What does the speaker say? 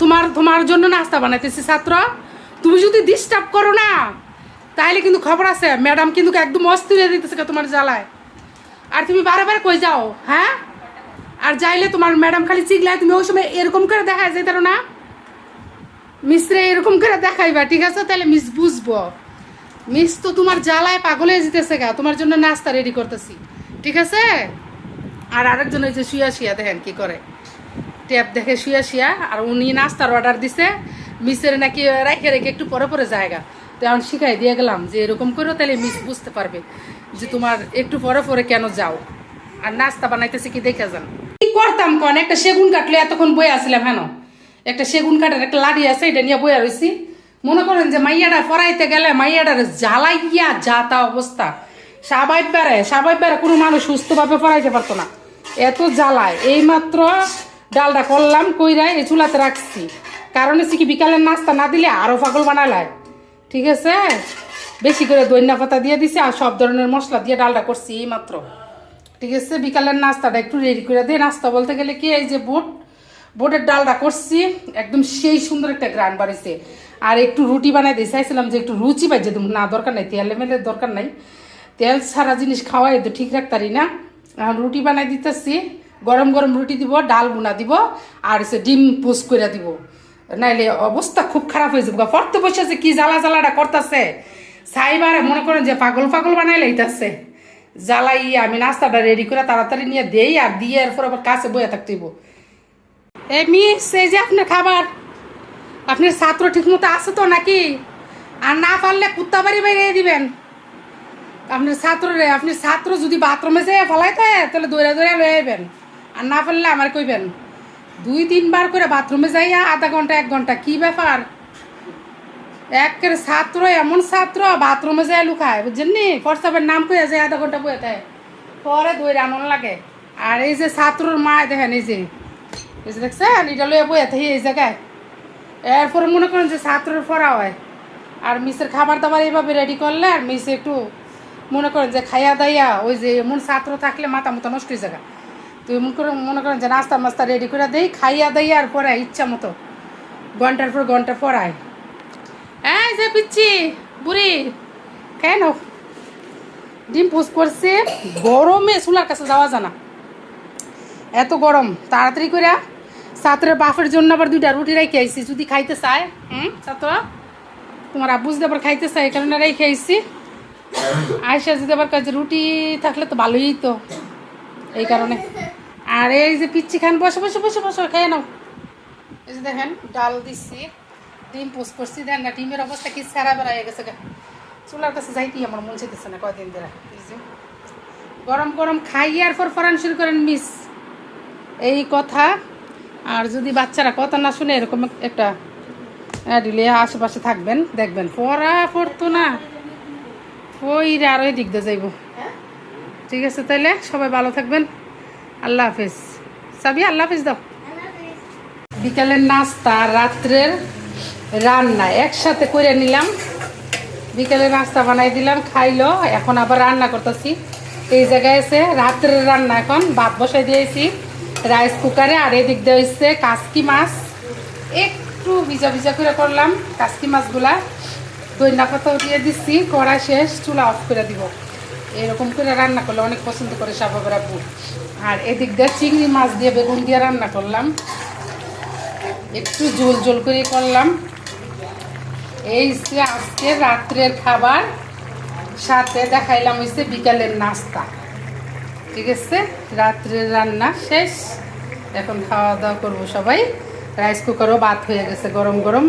তোমার তোমার জন্য নাস্তা বানাইতেছি ছাত্র। তুমি যদি ডিস্টার্ব করো না তাহলে কিন্তু খবর আছে, ম্যাডাম কিন্তু একদম অস্থির হয়ে দিতেছে তোমার জ্বালায়। আর তুমি বারে বারে কই যাও? হ্যাঁ, আর যাইলে তোমার ম্যাডাম খালি চিগলায়, তুমি ওই সময় এরকম করে দেখায় যেতে না, মিসরে এরকম করে দেখাইবা, ঠিক আছে? তাহলে মিস বুঝবো। মিস তো তোমার জ্বালায় পাগল হয়ে যেতেছে গা, তোমার জন্য নাস্তা রেডি করতেছি, ঠিক আছে? আর আরেকজন ওই যে শুয়া শুয়া দেখেন কি করে, ট্যাপ দেখে শুয়া শুয়া। আর উনি নাস্তার অর্ডার দিছে, মিসের নাকি রেখে রেখে একটু পরে পরে জায়গা। তো এখন শিখাই দিয়ে গেলাম যে এরকম করো, তাহলে মিস বুঝতে পারবে যে তোমার একটু পরে পরে কেন যাও। আর নাস্তা বানাইতেছে কি দেখে যান। কি করতাম কন, একটা সেগুন কাটলে এতক্ষণ বই আসছিলাম, হেন একটা সেগুন কাঠের একটা লাড়ি আছে, এটা নিয়ে বইয়া রয়েছি। মনে করেন যে মাইয়াটা পড়াইতে গেলে মাইয়াটার জ্বালাইয়া যা তা অবস্থা। স্বাভাবিক বেড়ে কোনো মানুষ সুস্থভাবে পড়াইতে পারতো না, এত জ্বালায়। এইমাত্র ডালটা করলাম, কইরা এই চুলাতে রাখছি, কারণ হচ্ছে কি বিকালের নাস্তা না দিলে আরও পাগল বানালায়, ঠিক আছে? বেশি করে ধনিয়া পাতা দিয়ে দিছি আর সব ধরনের মশলা দিয়ে ডালটা করছি এইমাত্র, ঠিক আছে? বিকালের নাস্তাটা একটু রেডি করে দিই। নাস্তা বলতে গেলে কি, এই যে বুটের ডালটা করছি, একদম সেই সুন্দর একটা গ্রান বাড়িছে। আর একটু রুটি বানাই দিয়ে চাইছিলাম যে একটু রুচি বাজে দেবো, না দরকার নাই, তেলে মেলের দরকার নাই, তেল ছাড়া জিনিস খাওয়াই তো ঠিক রাখতারি না। রুটি বানাই দিতেছি, গরম গরম রুটি দিব, ডাল বুনা দিব, আর হচ্ছে ডিম পোস্ট করে দিব, নাইলে অবস্থা খুব খারাপ হয়ে যাবে। পড়তে বসেছে কি জ্বালাটা করতেছে, সাইবারে মনে করেন যে পাগল পাগল বানাই লাইতেছে জ্বালাই। আমি নাস্তাটা রেডি করে তাড়াতাড়ি নিয়ে দেই, আর দিয়ে এরপর আবার কাছে বইয়া থাকতেইব। এই মিস, এই যে আপনার খাবার, আপনার ছাত্র ঠিক মতো আছে তো নাকি? আর না পারলে কুত্তা বাড়ি বাইরে দিবেন আপনার ছাত্র যদি বাথরুমে যেয়ে ফেলাইতে তাহলে দৌড়া দৌড়া লয়ে আইবেন, আর না পারলে আমার কইবেন। 2-3 বার করে বাথরুমে যাইয়া আধা ঘন্টা 1 ঘন্টা, কি ব্যাপার? একের ছাত্র এমন ছাত্র বাথরুমে যায় লুকায়, বুঝছেন নি? ফরসাবের নাম কইয়া যায় আধা ঘন্টা বইয়া থাকে, পরে দৌড়ে আনন্দ লাগে। আর এই যে ছাত্রর মা দেখেন, এই যে দেখছেন, এটা লইয়া বইয়া থাকি এই জায়গায়। এরপরে মনে করেন যে ছাত্রের পড়া হয়। আর মিসের খাবার দাবার এইভাবে রেডি করলে আর মিস একটু মনে করেন যে খাইয়া দাইয়া, ওই যে এমন ছাত্র থাকলে মাথা মতো নষ্ট হয়ে যায়। তো এমন করে মনে করেন যে নাস্তা মাস্তা রেডি করে দেই, খাইয়া দাইয়া আর পড়ায় ইচ্ছা মতো, ঘন্টার পর ঘন্টা পড়ায়। এই যে পিচ্ছি বুড়ি, কেন ডিম পোস্ট করছে, গরমে চুলার কাছে যাওয়া জানা, এত গরম। তাড়াতাড়ি করে ছাত্রের বাপের জন্য আবার 2টা রুটি রেখে আইছি, যদি খাইতে চায়। ছাত্র তোমার আব্বু যদি আবার খাইতে চায়, এই কারণে রেখে আইছি। আয়সা যদি আবার কাছে রুটি থাকলে তো ভালোই তো, এই কারণে। আর এই যে পিচ্ছি খান, বসে বসে বসে বসে খেয়ে নাও। এই যে দেখেন ডাল দিচ্ছি, ডিম পোস্ট করছি, দেন না ডিমের অবস্থা কি সেরা বেড়া হয়ে গেছে। চুলার কাছে যাইতে আমার মন চাইতেছে না কয়দিন ধরে। গরম গরম খাইয়ে আর ফরফরান শুরু করেন মিস, এই কথা। আর যদি বাচ্চারা কথা না শুনে এরকম একটা দিলে আশেপাশে থাকবেন, দেখবেন পড়া পড়তো না, ওই আর ওই দিক দিয়ে যাইব। ঠিক আছে, তাইলে সবাই ভালো থাকবেন, আল্লাহ হাফিজ। সাবি আল্লাহ হাফিজ দাও। বিকালের নাস্তা রাত্রের রান্না একসাথে করে নিলাম, বিকেলে নাস্তা বানাই দিলাম, খাইলো। এখন আবার রান্না করতেছি, এই জায়গায় এসে রাত্রের রান্না। এখন ভাত বসাই দিয়েছি রাইস কুকারে, আর এদিক দিয়ে হচ্ছে কাসকি মাছ, একটু ভিজা ভিজা করে করলাম কাসকি মাছগুলা, ধনিয়া পাতা উঠিয়ে দিচ্ছি, কড়া শেষ, চুলা অফ করে দিব। এরকম করে রান্না করলে অনেক পছন্দ করে শাবাবের আব্বু। আর এদিক দিয়ে চিংড়ি মাছ দিয়ে বেগুন দিয়ে রান্না করলাম, একটু ঝোল ঝোল করে করলাম। এই যে আজকে রাত্রের খাবার, সাথে দেখাইলাম হচ্ছে বিকালের নাস্তা। ঠিক আছে, রাত্রের রান্না শেষ, এখন খাওয়া দাওয়া করবো সবাই। রাইস কুকারও ভাত হয়ে গেছে গরম গরম।